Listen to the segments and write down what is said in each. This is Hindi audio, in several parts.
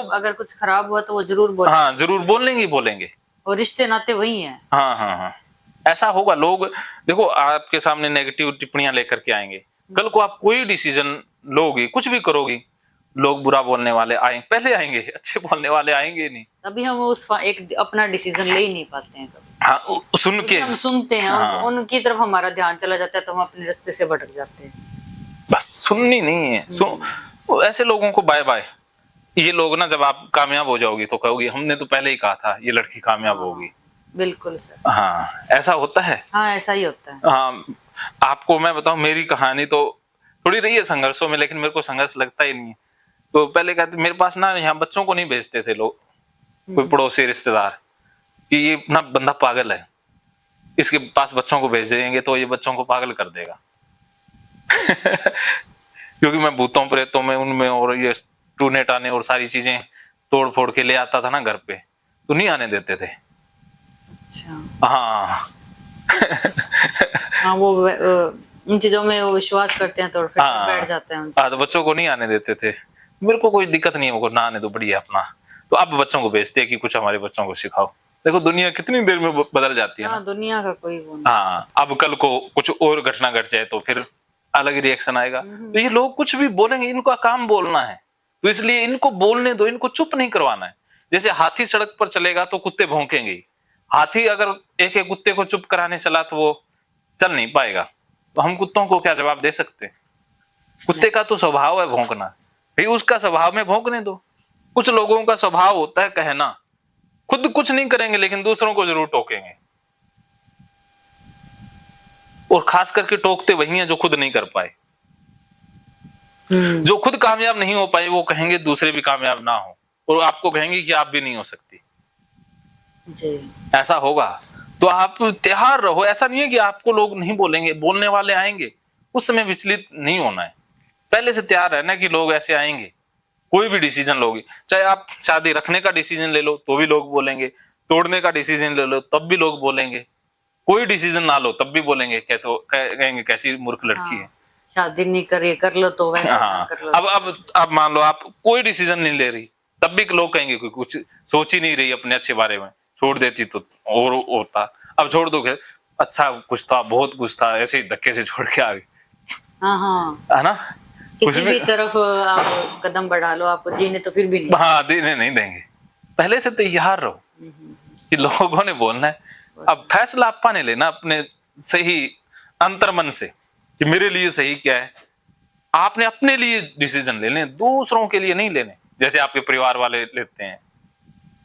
अगर कुछ खराब हुआ तो वो जरूर बोले। हाँ, जरूर बोलेंगे ही बोलेंगे। और रिश्ते नाते वही हैं। हाँ हाँ हाँ, ऐसा होगा। लोग देखो आपके सामने नेगेटिव टिप्पणियां लेकर के आएंगे, कल को आप कोई डिसीजन लोगी, कुछ भी करोगी, लोग बुरा बोलने वाले आएंगे, पहले आएंगे, अच्छे बोलने वाले आएंगे नहीं। तभी हम एक अपना डिसीजन ले ही नहीं पाते हैं कभी। हाँ, सुन के हम सुनते हैं, हाँ, उनकी तरफ हमारा ध्यान चला जाता है तो हम अपने रास्ते से भटक जाते हैं। बस सुननी नहीं है। ऐसे लोगों को बाय बाय। ये लोग ना, जब आप कामयाब हो जाओगी तो कहोगी हमने तो पहले ही कहा था ये लड़की कामयाब होगी। बिल्कुल सर। हाँ, ऐसा होता है। हाँ, ऐसा ही होता है। हाँ, आपको मैं बताऊं, मेरी कहानी तो थोड़ी रही है संघर्षों में, लेकिन मेरे को संघर्ष लगता ही नहीं है। तो पहले कहते मेरे पास ना, यहाँ बच्चों को नहीं भेजते थे लोग, कोई पड़ोसी रिश्तेदार, कि ये ना बंदा पागल है, इसके पास बच्चों को भेज देंगे तो ये बच्चों को पागल कर देगा। क्योंकि मैं भूतों प्रेतों में, उनमें, और ये टूने टाने और सारी चीजें तोड़ फोड़ के ले आता था ना घर पे, तो नहीं आने देते थे। अच्छा। हाँ। हाँ, वो उन चीजों में वो विश्वास करते हैं तो फिर बैठ जाते हैं हाँ, तो बच्चों को नहीं आने देते थे। मेरे को कोई दिक्कत नहीं है, ना आने दो, बढ़िया अपना। तो अब बच्चों को भेजते हैं कि कुछ हमारे बच्चों को सिखाओ। देखो दुनिया कितनी देर में बदल जाती है। हाँ, दुनिया का कोई वो नहीं। हाँ, अब कल को कुछ और घटना घट जाए तो फिर अलग ही रिएक्शन आएगा। तो ये लोग कुछ भी बोलेंगे, इनका काम बोलना है, तो इसलिए इनको बोलने दो, इनको चुप नहीं करवाना है। जैसे हाथी सड़क पर चलेगा तो कुत्ते भौंकेंगे ही। हाथी अगर एक एक कुत्ते को चुप कराने चला तो वो चल नहीं पाएगा। तो हम कुत्तों को क्या जवाब दे सकते हैं? कुत्ते का तो स्वभाव है भौंकना, भाई उसका स्वभाव में भौंकने दो। कुछ लोगों का स्वभाव होता है कहना, खुद कुछ नहीं करेंगे लेकिन दूसरों को जरूर टोकेंगे, और खास करके टोकते वही हैं जो खुद नहीं कर पाए। जो खुद कामयाब नहीं हो पाए वो कहेंगे दूसरे भी कामयाब ना हो, और आपको कहेंगे कि आप भी नहीं हो सकती जी। ऐसा होगा। तो आप तैयार रहो। ऐसा नहीं है कि आपको लोग नहीं बोलेंगे, बोलने वाले आएंगे, उस समय विचलित नहीं होना है। पहले से तैयार रहना कि लोग ऐसे आएंगे। कोई भी डिसीजन लोगे, चाहे आप शादी रखने का डिसीजन ले लो तो भी लोग बोलेंगे, तोड़ने का डिसीजन ले लो तब भी लोग बोलेंगे, कोई डिसीजन ना लो तब भी बोलेंगे, कहेंगे कैसी मूर्ख लड़की है। शादी नहीं करी, कर लो तो वैसे ना कर लो। अब मान लो आप कोई डिसीजन नहीं ले रही, तब भी लोग कहेंगे कि कुछ सोच ही नहीं रही अपने अच्छे बारे में, छोड़ देती तो और होता। अब छोड़ दो, अच्छा कुछ था, बहुत कुछ था, ऐसे ही धक्के से छोड़ के आ गए। हाँ हाँ, है ना, किसी भी तरफ आप कदम बढ़ा लो, आपको जीने तो फिर भी नहीं। हाँ, देने नहीं देंगे। पहले से तैयार रहो कि लोगों ने बोलना है। अब फैसला आपा ने लेना अपने सही अंतर्मन से कि मेरे लिए सही क्या है। आपने अपने लिए डिसीजन लेने, दूसरों के लिए नहीं लेने, जैसे आपके परिवार वाले लेते हैं।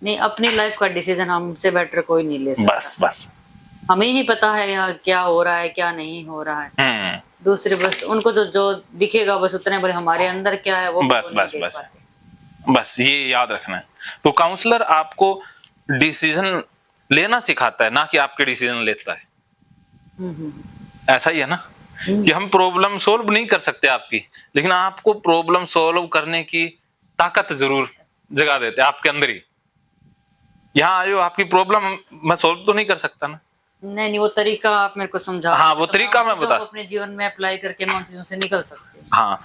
नहीं, अपनी लाइफ का डिसीजन हमसे बेटर कोई नहीं ले सकता। बस बस, हमें ही पता है यहाँ क्या हो रहा है क्या नहीं हो रहा है। दूसरे बस उनको जो दिखेगा बस उतने, बोले हमारे अंदर क्या है वो बस बस बस बस, ये याद रखना है। तो काउंसलर आपको डिसीजन लेना सिखाता है, ना कि आपके डिसीजन लेता है। ऐसा ही है ना कि हम प्रॉब्लम सोल्व नहीं कर सकते आपकी, लेकिन आपको प्रॉब्लम सोल्व करने की ताकत जरूर जगा देते हैं आपके अंदर ही। यहाँ आयो, आपकी प्रॉब्लम मैं सोल्व तो नहीं कर सकता ना। नहीं, वो तरीका आप मेरे को समझा। हाँ, वो तरीका मैं बता, अपने जीवन में अप्लाई करके मैं उन चीजों से निकल सकते हैं। हाँ,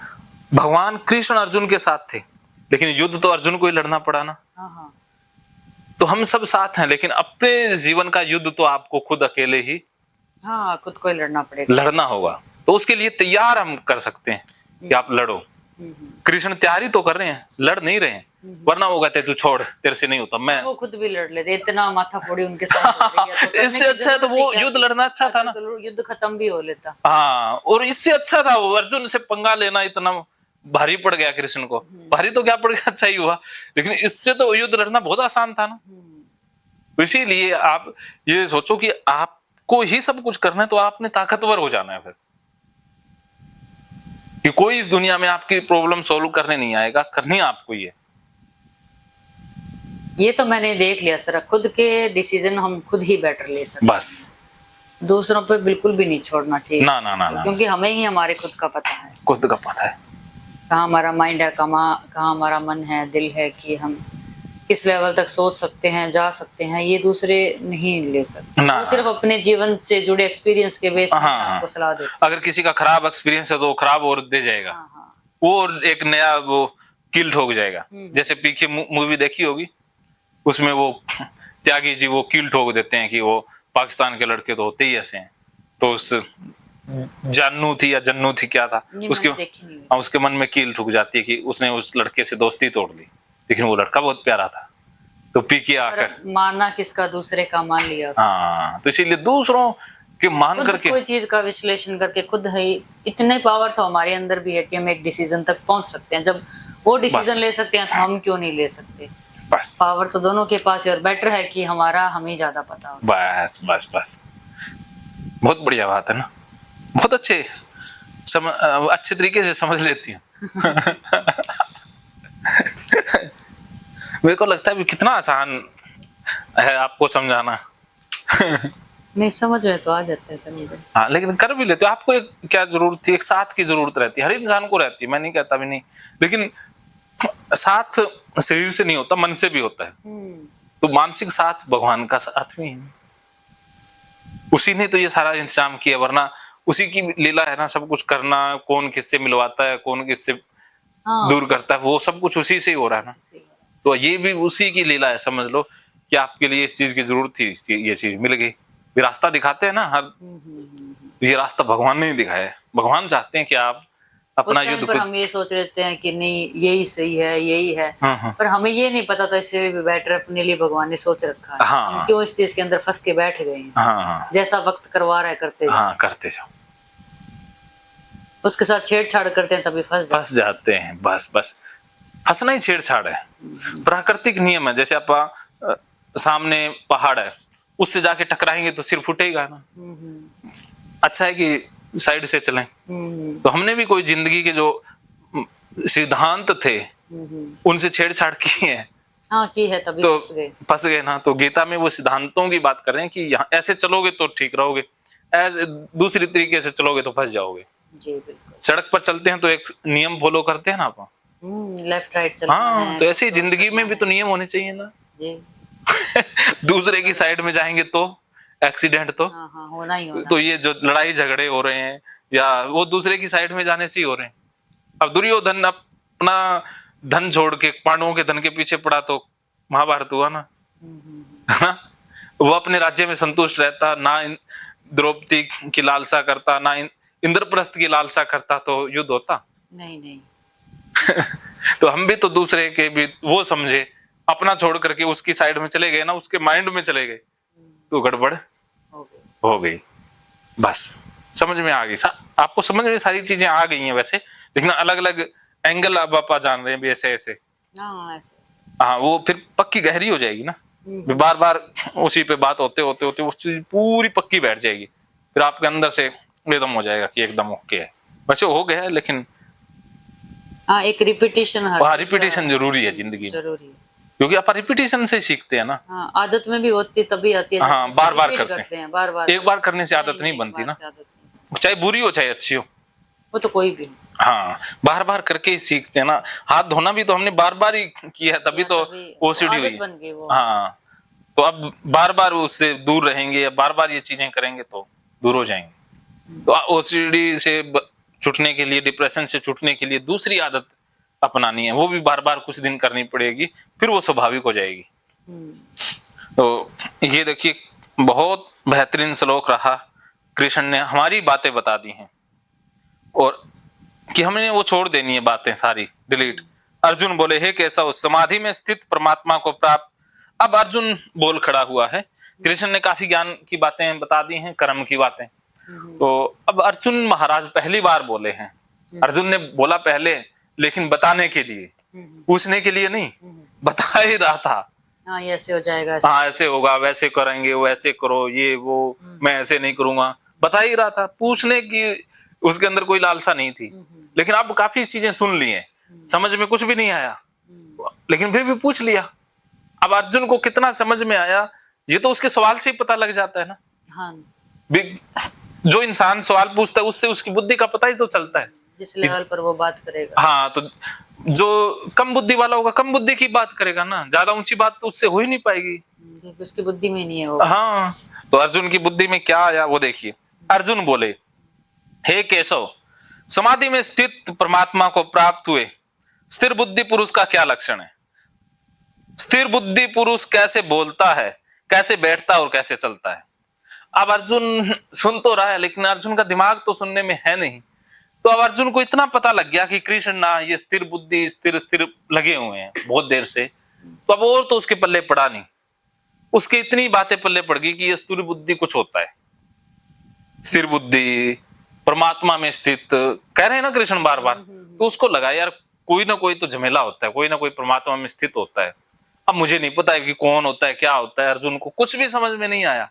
भगवान कृष्ण अर्जुन के साथ थे, लेकिन युद्ध तो अर्जुन को ही लड़ना पड़ा ना। हाँ, तो हम सब साथ हैं, लेकिन अपने जीवन का युद्ध तो आपको खुद अकेले ही, हाँ, खुद को ही लड़ना पड़ेगा, लड़ना होगा। तो उसके लिए तैयार हम कर सकते हैं कि आप लड़ो। कृष्ण तैयारी तो कर रहे हैं, लड़ नहीं रहे हैं, वरना वो कहते तू छोड़, तेरे से नहीं होता। मैं वो खुद भी लड़ लेते, इतना माथा फोड़ी उनके साथ तो इससे अच्छा है तो वो युद्ध लड़ना अच्छा था ना, तो युद्ध खत्म भी हो लेता। हाँ, और इससे अच्छा था वो अर्जुन से पंगा लेना, इतना भारी पड़ गया कृष्ण को। भारी तो क्या पड़ गया, अच्छा ही हुआ, लेकिन इससे तो युद्ध लड़ना बहुत आसान था ना। तो इसीलिए आप ये सोचो कि आपको ही सब कुछ करना है, तो आपने ताकतवर हो जाना है फिर, कि कोई इस दुनिया में आपकी प्रॉब्लम सॉल्व करने नहीं आएगा, करनी आपको ही है। ये तो मैंने देख लिया सर, खुद के डिसीजन हम खुद ही बेटर ले सकते, बस दूसरों पे बिल्कुल भी नहीं छोड़ना चाहिए। ना ना ना, क्योंकि हमें ही हमारे खुद का पता है, खुद का पता है कहाँ हमारा माइंड है, कहाँ हमारा मन है, दिल है, कि हम किस लेवल तक सोच सकते हैं, जा सकते हैं, ये दूसरे नहीं ले सकते। वो सिर्फ अपने जीवन से जुड़े एक्सपीरियंस के बेस में आपको सलाह देते। अगर किसी का खराब एक्सपीरियंस है तो खराब और दे जाएगा, वो एक नया वो कील ठोक जाएगा। जैसे पीछे मूवी देखी होगी, उसमें वो त्यागी जी वो कील ठोक देते हैं कि वो पाकिस्तान के लड़के तो होते ही ऐसे हैं। तो उस जानू थी या जन्नू थी क्या था, उसके मन में कील ठुक जाती है कि उसने उस लड़के से दोस्ती तोड़ दी, लेकिन वो लड़का बहुत प्यारा था। तो पीके आकर मानना किसका, दूसरे का मान लिया। हाँ, तो इसीलिए दूसरों के मान करके कोई चीज का विश्लेषण करके खुद है, इतने पावर तो हमारे अंदर भी है कि हम एक डिसीजन तक पहुंच सकते हैं। जब वो डिसीजन ले सकते हैं तो हम क्यों नहीं ले सकते? बस पावर तो दोनों के पास है, और बेटर है कि हमारा हमें ज्यादा पता हो। बस बस बस, बहुत बढ़िया बात है ना, बहुत अच्छे तरीके से समझ लेती हूँ। मेरे को लगता है भी कितना आसान है आपको समझाना। नहीं, समझ में तो आ जाता है समझ। हाँ, लेकिन कर भी लेते हो। आपको एक क्या जरूरत थी, एक साथ की जरूरत रहती है, हर इंसान को रहती है, मैं नहीं कहता भी नहीं, लेकिन साथ शरीर से नहीं होता, मन से भी होता है। तो मानसिक साथ भगवान का साथ भी है, उसी ने तो ये सारा इंतजाम किया, वरना उसी की लीला है ना सब कुछ करना, कौन किससे मिलवाता है, कौन किससे दूर करता है, वो सब कुछ उसी से ही हो रहा है ना। तो ये भी उसी की लीला है, समझ लो कि आपके लिए इस चीज की जरूरत थी, ये चीज मिल गई। ये रास्ता दिखाते हैं ना हर, ये रास्ता भगवान ने ही दिखाया है। भगवान चाहते हैं कि आप अपना युद्ध पर हम ये सोच लेते हैं कि नहीं यही सही है, यही है, पर हमें ये नहीं पता था इससे भी बेटर अपने लिए भगवान ने सोच रखा है। हम क्यों इस चीज के अंदर फंस के बैठ गए हैं? जैसा वक्त करवा रहा है करते जाओ। उसके साथ छेड़छाड़ करते हैं तभी फंस जाते हैं। बस बस, फंसना ही छेड़छाड़ है, प्राकृतिक नियम है। जैसे आप सामने पहाड़ है, उससे जाके टकराएंगे तो सिर फूटेगा ना। अच्छा है कि साइड से चलें। तो हमने भी कोई जिंदगी के जो सिद्धांत थे उनसे छेड़छाड़ की है। हाँ, की है, तभी तो फंस गए ना। तो गीता में वो सिद्धांतों की बात कर रहे हैं कि यहाँ ऐसे चलोगे तो ठीक रहोगे, ऐसे दूसरी तरीके से चलोगे तो फंस जाओगे। जी बिल्कुल। सड़क पर चलते हैं तो एक नियम फॉलो करते हैं ना आप, लेफ्ट राइट चलना है। तो ऐसे ही जिंदगी में भी तो नियम होने चाहिए ना। दूसरे की साइड में जाएंगे तो एक्सीडेंट तो होना ही होना। तो ये जो लड़ाई झगड़े हो रहे हैं या वो दूसरे की साइड में जाने से ही हो रहे हैं। अब दुर्योधन अपना धन छोड़ के पांडवों के धन के पीछे पड़ा तो महाभारत हुआ ना, है ना। वो अपने राज्य में संतुष्ट रहता ना, द्रौपदी की लालसा करता ना, इंद्रप्रस्थ की लालसा करता तो युद्ध होता नहीं। तो हम भी तो दूसरे के भी वो समझे, अपना छोड़ करके उसकी साइड में चले गए ना, उसके माइंड में चले गए तो गड़बड़ हो गई। बस समझ में आ गई, आपको समझ में सारी चीजें आ गई हैं वैसे, लेकिन अलग अलग एंगल अब आप जान रहे हैं भी ऐसे ऐसे। हाँ, वो फिर पक्की गहरी हो जाएगी ना, बार बार उसी पे बात होते होते होते वो चीज पूरी पक्की बैठ जाएगी, फिर आपके अंदर से एकदम हो जाएगा कि एकदम ओके है। वैसे हो गया है, लेकिन एक रिपीटेशन जरूरी है जिंदगी में, जरूरी है, क्योंकि आप रिपीटेशन से सीखते हैं ना। आदत में भी होती तभी आती है। हाँ, बार बार करते हैं, बार बार एक बार करने से आदत नहीं बनती ना, चाहे बुरी हो चाहे अच्छी हो, वो तो कोई भी। हाँ, बार बार करके ही सीखते हैं ना। हाथ धोना भी तो हमने बार बार ही किया है, तभी तो ओसीडी हुई। हाँ, तो अब बार बार उससे दूर रहेंगे या बार बार ये चीजें करेंगे तो दूर हो जाएंगे। तो ओसीडी से छूटने के लिए, डिप्रेशन से छूटने के लिए दूसरी आदत अपनानी है, वो भी बार बार कुछ दिन करनी पड़ेगी, फिर वो स्वाभाविक हो जाएगी। तो ये देखिए, बहुत बेहतरीन श्लोक रहा, कृष्ण ने हमारी बातें बता दी हैं और कि हमने वो छोड़ देनी है बातें सारी, डिलीट। अर्जुन बोले, हे केशव, समाधि में स्थित परमात्मा को प्राप्त। अब अर्जुन बोल खड़ा हुआ है, कृष्ण ने काफी ज्ञान की बातें बता दी हैं, कर्म की बातें। तो अब अर्जुन महाराज पहली बार बोले हैं। अर्जुन ने बोला पहले, लेकिन बताने के लिए, पूछने के लिए नहीं, बता ही रहा था। हाँ, ऐसे हो जाएगा, हाँ ऐसे होगा, वैसे करेंगे, वैसे करो, ये वो, मैं ऐसे नहीं करूंगा, बता ही रहा था। पूछने की उसके अंदर कोई लालसा नहीं थी। लेकिन अब काफी चीजें सुन ली हैं, समझ में कुछ भी नहीं आया, लेकिन फिर भी पूछ लिया। अब अर्जुन को कितना समझ में आया ये तो उसके सवाल से ही पता लग जाता है ना। हाँ। जो इंसान सवाल पूछता है उससे उसकी बुद्धि का पता ही तो चलता है, जिस लेवल पर वो बात करेगा। हाँ, तो जो कम बुद्धि वाला होगा कम बुद्धि की बात करेगा ना, ज्यादा ऊंची बात तो उससे हो ही नहीं पाएगी, क्योंकि उसकी बुद्धि में नहीं है वो। हाँ, तो अर्जुन की बुद्धि में क्या आया वो देखिए। अर्जुन बोले, हे केशव, समाधि में स्थित परमात्मा को प्राप्त हुए स्थिर बुद्धि पुरुष का क्या लक्षण है? स्थिर बुद्धि पुरुष कैसे बोलता है, कैसे बैठता है और कैसे चलता है? अब अर्जुन सुन तो रहा है, लेकिन अर्जुन का दिमाग तो सुनने में है नहीं। तो अब अर्जुन को इतना पता लग गया कि कृष्ण ना ये स्थिर बुद्धि स्थिर स्थिर लगे हुए हैं बहुत देर से, तो अब और तो उसके पल्ले पड़ा नहीं। उसके इतनी बातें पल्ले पड़ गई कि ये स्थिर बुद्धि कुछ होता है। स्थिर बुद्धि परमात्मा में स्थित कह रहे हैं ना कृष्ण बार बार, तो उसको लगा यार कोई ना कोई तो झमेला होता है, कोई ना कोई परमात्मा में स्थित होता है। अब मुझे नहीं पता है कि कौन होता है, क्या होता है, अर्जुन को कुछ भी समझ में नहीं आया।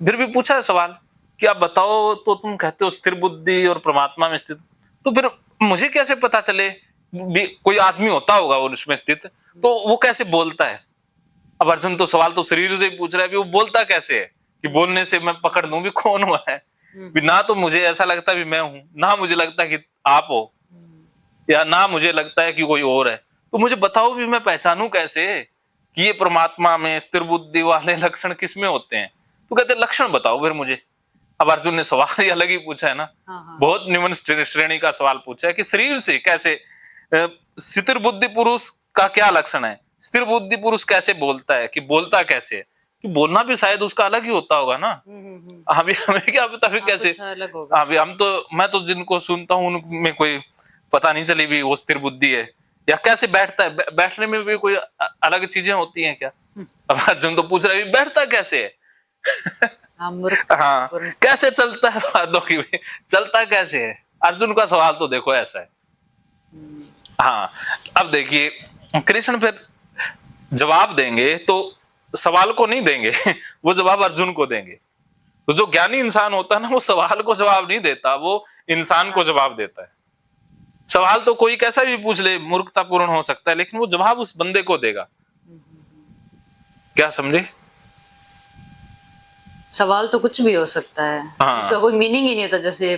फिर भी पूछा है सवाल कि आप बताओ, तो तुम कहते हो स्थिर बुद्धि और परमात्मा में स्थित, तो फिर मुझे कैसे पता चले? कोई आदमी होता होगा वो उसमें स्थित, तो वो कैसे बोलता है? अब अर्जुन तो सवाल तो शरीर से ही पूछ रहा है, वो बोलता कैसे है कि बोलने से मैं पकड़ लूं भी कौन हुआ है। भी ना तो मुझे ऐसा लगता भी मैं हूं, ना मुझे लगता कि आप हो, या ना मुझे लगता है कि कोई और है। तो मुझे बताओ भी मैं पहचानूं कैसे कि ये परमात्मा में स्थिर बुद्धि वाले लक्षण किसमें होते हैं? तो कहते लक्षण बताओ फिर मुझे। अब अर्जुन ने सवाल ही अलग ही पूछा है ना, बहुत निम्न श्रेणी का सवाल पूछा है कि शरीर से कैसे स्थिर बुद्धि पुरुष का क्या लक्षण है, स्थिर बुद्धि पुरुष कैसे बोलता है, कि बोलता कैसे है, कि बोलना भी शायद उसका अलग ही होता होगा ना। अभी हमें क्या पता भी कैसे अलग होगा। अभी हम तो, मैं तो जिनको सुनता हूँ उनमें कोई पता नहीं चली भी वो स्थिर बुद्धि है, या कैसे बैठता है, बैठने में भी कोई अलग चीजें होती हैं क्या? अब अर्जुन तो पूछ रहा है बैठता कैसे है? हाँ, कैसे चलता है, बातों की चलता कैसे है? अर्जुन का सवाल तो देखो ऐसा है। हाँ, अब देखिए कृष्ण फिर जवाब देंगे तो सवाल को नहीं देंगे, वो जवाब अर्जुन को देंगे। तो जो ज्ञानी इंसान होता है ना, वो सवाल को जवाब नहीं देता, वो इंसान को जवाब देता है। सवाल तो कोई कैसा भी पूछ ले, मूर्खतापूर्ण हो सकता है, लेकिन वो जवाब उस बंदे को देगा। क्या समझे? सवाल तो कुछ भी हो सकता है, इसका कोई मीनिंग ही नहीं होता जैसे।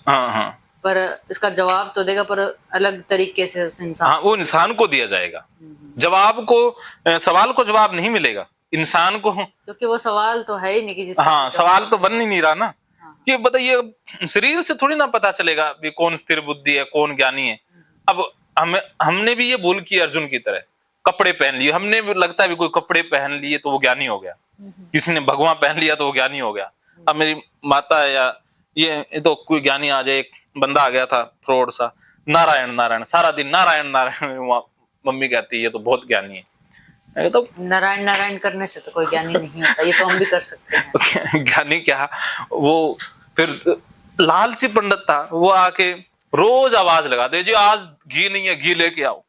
हाँ। पर इसका जवाब तो देगा, पर अलग तरीके से उस इंसान, हाँ, वो इंसान को दिया जाएगा जवाब को, सवाल को जवाब नहीं मिलेगा इंसान को, क्योंकि वो सवाल तो है ही नहीं कि हाँ, सवाल तो बन ही नहीं रहा ना। कि बताइए शरीर से थोड़ी ना पता चलेगा भी कौन स्थिर बुद्धि है, कौन ज्ञानी है। अब हमने भी ये भूल की अर्जुन की तरह, कपड़े पहन लिए, हमने भी लगता है भी कोई कपड़े पहन लिए तो वो ज्ञानी हो गया, किसी ने भगवा पहन लिया तो वो ज्ञानी हो गया। अब मेरी माता या ये तो कोई ज्ञानी आ जाए, एक बंदा आ गया था फ्रॉड सा, नारायण नारायण सारा दिन नारायण नारायण, मम्मी कहती है ये तो बहुत ज्ञानी है। तो नारायण नारायण करने से तो कोई ज्ञानी नहीं होता, ये तो हम भी कर सकते हैं। ज्ञानी क्या, वो फिर लालची पंडित था, वो आके रोज आवाज लगा दे, जी आज घी नहीं है घी लेके आओ,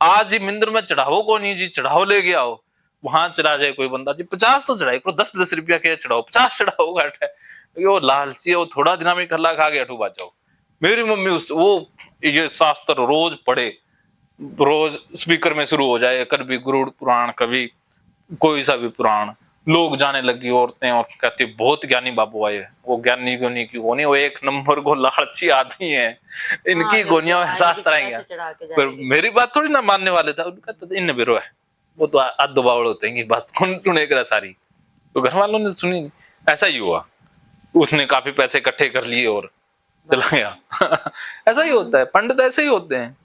आज ही मंदिर में चढ़ाओ को नहीं जी चढ़ाओ लेके आओ। वहां चला जाए कोई बंदा, जी 50 तो चढ़ाई, 10-10 रुपया के चढ़ाओ, 50 चढ़ाओ घट है। वो लालची है, वो थोड़ा दिन में कल्ला खा के अठू बाज जाओ। मेरी मम्मी वो ये शास्त्र रोज पढ़े, रोज स्पीकर में शुरू हो जाए, कभी गरुड़ पुराण, कभी कोई सा भी पुराण, लोग जाने लगी औरतें और कहती बहुत ज्ञानी बाबू आए। वो ज्ञानी क्यों नहीं, क्यों नहीं, वो एक नंबर को लालची आदमी है, इनकी गोनियां शास्त्र आएंगे। पर मेरी बात थोड़ी ना मानने वाले था, कहते इन बिरो है, वो तो आधो बावड़ होते हैं, बात कौन सुने करा सारी, तो घर वालों ने सुनी। ऐसा ही हुआ, उसने काफी पैसे इकट्ठे कर लिए और चला गया। ऐसा ही होता है, पंडित ऐसे ही होते हैं।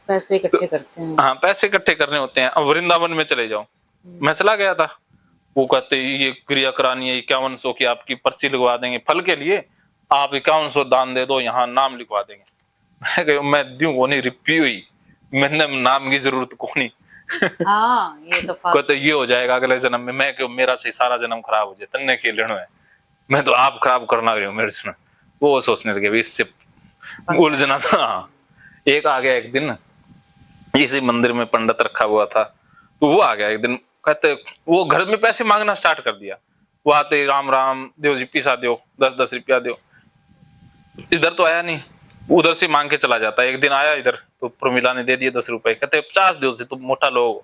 पैसे इकट्ठे करते हैं। हाँ, पैसे इकट्ठे करने होते हैं। अब वृंदावन में चले जाओ, मैं चला गया था, वो कहते ये क्रिया करानी है 5100 की, आपकी पर्ची लगवा देंगे फल के लिए, आप 5100 दान दे दो, यहाँ नाम लिखवा देंगे। मैं कह मैं दूं को नहीं, रिपी हुई मैंने नाम की जरूरत को नहीं। हाँ, ये तो कहते ये हो जाएगा अगले जन्म में। मैं क्यों, मेरा से सारा जन्म खराब हो जाए, तन्ने के लेना है, मैं तो आप खराब करना रही हूँ मेरे से। वो सोचने लगे इससे उलझना था। एक आ गया एक दिन, इसी मंदिर में पंडित रखा हुआ था, तो वो आ गया एक दिन, कहते वो घर में पैसे मांगना स्टार्ट कर दिया। वो आते राम राम देव जी पैसा दो, 10-10 रुपया दो। इधर तो आया नहीं, उधर से मांग के चला जाता। एक दिन आया इधर तो प्रमिला ने दे दिए 10 रुपए, कहते 50 दो, से तुम मोटा लोग,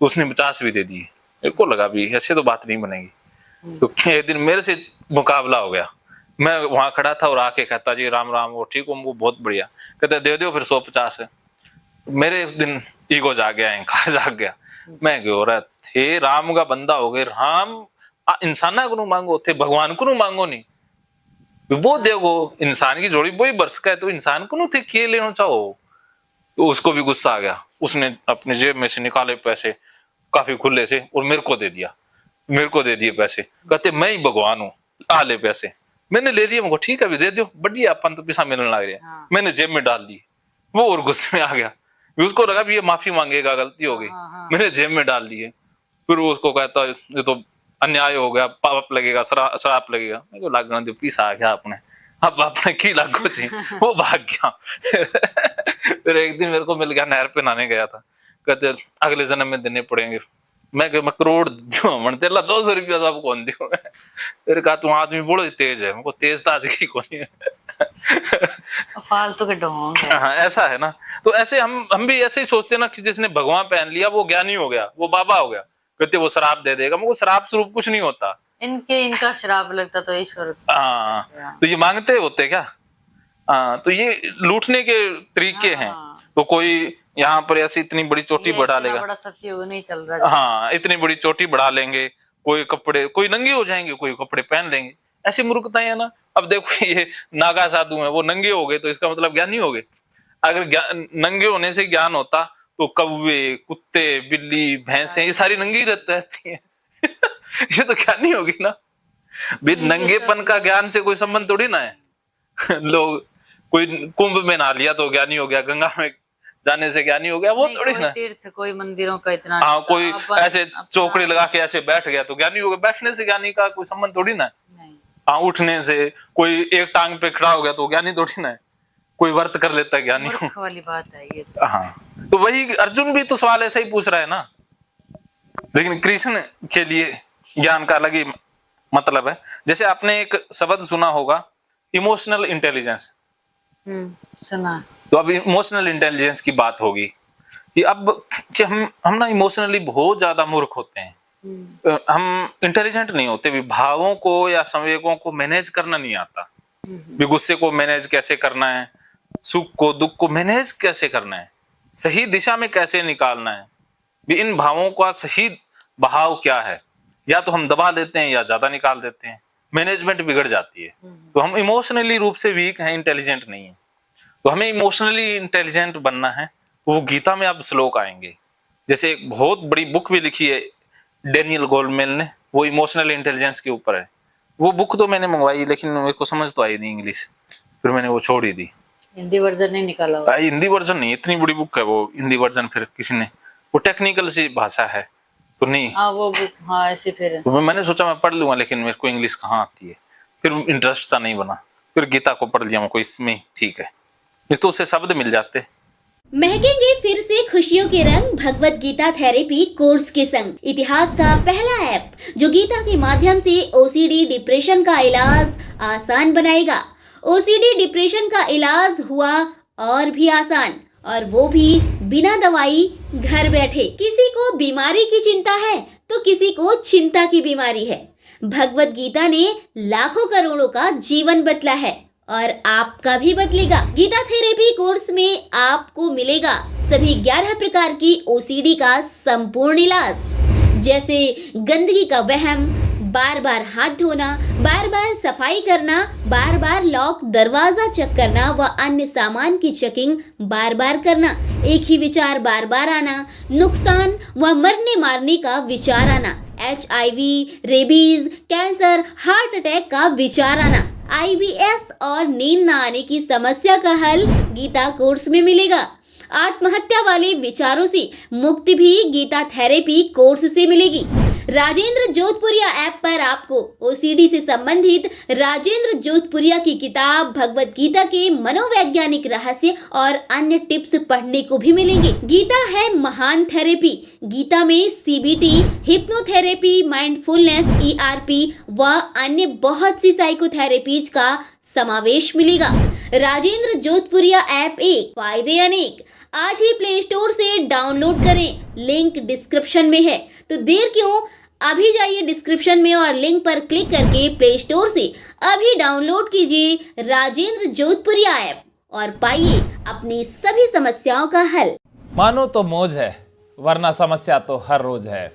तो उसने 50 भी दे दिए। मेरे को लगा भी ऐसे तो बात नहीं बनेगी। तो एक दिन मेरे से मुकाबला हो गया, मैं वहां खड़ा था और आके कहता जी राम राम, वो ठीक हूँ, वो बहुत बढ़िया, कहते दे दो फिर 150 है। मेरे उस दिन ईगो जाग गया, अहंकार जाग गया। मैं क्यों रहा थे, राम का बंदा हो गए, राम इंसाना को मांगो थे, भगवान को मांगो नहीं, वो देखो इंसान की जोड़ी वही बरस का है, तो इंसान को थे किए लेना चाहो। तो उसको भी गुस्सा आ गया, उसने अपने जेब में से निकाले पैसे काफी खुले से और मेरे को दे दिया, मेरे को दे दिए पैसे। कहते मैं ही भगवान हूँ, आ ले पैसे। मैंने ले लिए, मुझको ठीक है अभी दे दो, बढ़िया अपन तो पैसा मिलने लग रहा है। हाँ। मैंने जेब में डाल ली, वो और गुस्से में आ गया, उसको लगा भी ये माफी मांगेगा, गलती हो गई। हाँ। मैंने जेब में डाल लिए, फिर वो उसको कहता ये तो अन्याय हो गया, पाप लगेगा, श्राप लगेगा। मेरे को लग रहा पैसा आ गया अपने, अब अपने की लागू चाहिए, वो भाग गया। फिर एक दिन मेरे को मिल गया, नहर पे नहाने गया था, कहते अगले जन्म में देने पड़ेंगे। मैं करोड़ दूं, तेला 200 रुपया सब कौन दूं। फिर कहा तुम आदमी बड़ो तेज है, मुझको तेज ताज की कौन है। फालतू के ढोंग है। हाँ ऐसा है ना। तो ऐसे हम भी ऐसे ही सोचते हैं ना कि जिसने भगवान पहन लिया वो ज्ञानी हो गया, वो बाबा हो गया, कहते वो शराब दे देगा। मुझको शराब स्वरूप कुछ नहीं होता, इनका श्राप लगता तो ईश्वर। हाँ तो ये मांगते होते क्या। हाँ तो ये लूटने के तरीके हैं। तो कोई यहाँ पर ऐसी इतनी बड़ी चोटी बढ़ा लेगा, बड़ा सत्युग नहीं चल रहा। हाँ इतनी बड़ी चोटी बढ़ा लेंगे, कोई कपड़े, कोई नंगे हो जाएंगे, कोई कपड़े पहन लेंगे, ऐसी मूर्खताएं है ना। अब देखो ये नागा साधु हैं, वो नंगे हो गए तो इसका मतलब ज्ञानी हो गए। अगर नंगे होने से ज्ञान होता तो कौवे, कुत्ते, बिल्ली, भैंसे ये सारी नंगी रहती हैं। ये तो ज्ञानी होगी ना। नंगेपन का ज्ञान से कोई संबंध थोड़ी ना है। लोग कोई कुंभ में नहा लिया तो ज्ञानी हो गया, गंगा में जाने से ज्ञानी हो गया, वो थोड़ी ना। तीर्थ कोई मंदिरों का इतना, हाँ कोई ऐसे चौकड़ी लगा के ऐसे बैठ गया तो ज्ञानी हो गया। बैठने से ज्ञानी का कोई संबंध थोड़ी ना है। हाँ उठने से कोई एक टांग पे खड़ा हो गया तो ज्ञानी थोड़ी ना है। कोई व्रत कर लेता है ज्ञानी मूर्ख वाली बात है ये। हाँ तो वही अर्जुन भी तो सवाल ऐसा ही पूछ रहा है ना। लेकिन कृष्ण के लिए ज्ञान का अलग ही मतलब है। जैसे आपने एक शब्द सुना होगा, इमोशनल इंटेलिजेंस। सुना। तो अब इमोशनल इंटेलिजेंस की बात होगी कि अब कि हम ना इमोशनली बहुत ज्यादा मूर्ख होते हैं। हम इंटेलिजेंट नहीं होते भी, भावों को या संवेगों को मैनेज करना नहीं आता भी। गुस्से को मैनेज कैसे करना है, सुख को दुख को मैनेज कैसे करना है, सही दिशा में कैसे निकालना है भी। इन भावों का सही बहाव क्या है, या तो हम दबा देते हैं या ज्यादा निकाल देते हैं, मैनेजमेंट बिगड़ जाती है। तो हम इमोशनली रूप से वीक हैं, इंटेलिजेंट नहीं है। तो हमें इमोशनली इंटेलिजेंट बनना है। वो गीता में अब श्लोक आएंगे। जैसे एक बहुत बड़ी बुक भी लिखी है डेनियल गोलमेन ने, वो इमोशनल इंटेलिजेंस के ऊपर है। वो बुक तो मैंने मंगवाई लेकिन मेरे को समझ तो आई नहीं इंग्लिश, फिर मैंने वो छोड़ ही दी। हिंदी वर्जन नहीं निकाला हुआ? हिंदी वर्जन नहीं, इतनी बड़ी बुक है वो, हिंदी वर्जन फिर किसी ने, वो टेक्निकल सी भाषा है तो नहीं। हाँ वो बुक, हाँ ऐसे फिर तो मैंने सोचा मैं पढ़ लूंगा, लेकिन मेरे को इंग्लिश कहाँ आती है, फिर इंटरेस्ट सा नहीं बना। फिर गीता को पढ़ लिया, मेरे को इसमें ठीक है, इस तो उससे शब्द मिल जाते। महकेंगे फिर से खुशियों के रंग भगवत गीता थेरेपी कोर्स के संग। इतिहास का पहला ऐप जो गीता के माध्यम से ओसीडी डिप्रेशन का इलाज आसान बनाएगा। ओसीडी डिप्रेशन का इलाज हुआ और भी आसान, और वो भी बिना दवाई, घर बैठे। किसी को बीमारी की चिंता है तो किसी को चिंता की बीमारी है। भगवत गीता ने लाखों करोड़ों का जीवन बदला है और आपका भी बदलेगा। गीता थेरेपी कोर्स में आपको मिलेगा सभी 11 प्रकार की ओसीडी का संपूर्ण इलाज, जैसे गंदगी का वहम, बार बार हाथ धोना, बार बार सफाई करना, बार बार लॉक दरवाजा चेक करना व अन्य सामान की चेकिंग बार बार करना, एक ही विचार बार बार आना, नुकसान व मरने मारने का विचार आना, HIV, rabies, cancer, heart attack का विचार आना, IBS और नींद न आने की समस्या का हल गीता कोर्स में मिलेगा। आत्महत्या वाले विचारों से मुक्ति भी गीता थेरेपी कोर्स से मिलेगी। राजेंद्र जोधपुरिया ऐप पर आपको ओसीडी से संबंधित राजेंद्र जोधपुरिया की किताब भगवत गीता के मनोवैज्ञानिक रहस्य और अन्य टिप्स पढ़ने को भी मिलेंगे। गीता है महान थेरेपी। गीता में CBT, हिप्नोथेरेपी, माइंडफुलनेस, ERP व अन्य बहुत सी साइकोथेरेपीज का समावेश मिलेगा। राजेंद्र जोधपुरिया ऐप एक, फायदे अनेक। आज ही प्ले स्टोर से डाउनलोड करें, लिंक डिस्क्रिप्शन में है। तो देर क्यों, अभी जाइए डिस्क्रिप्शन में और लिंक पर क्लिक करके प्ले स्टोर से अभी डाउनलोड कीजिए राजेंद्र जोधपुरिया ऐप और पाइए अपनी सभी समस्याओं का हल। मानो तो मौज है, वरना समस्या तो हर रोज है।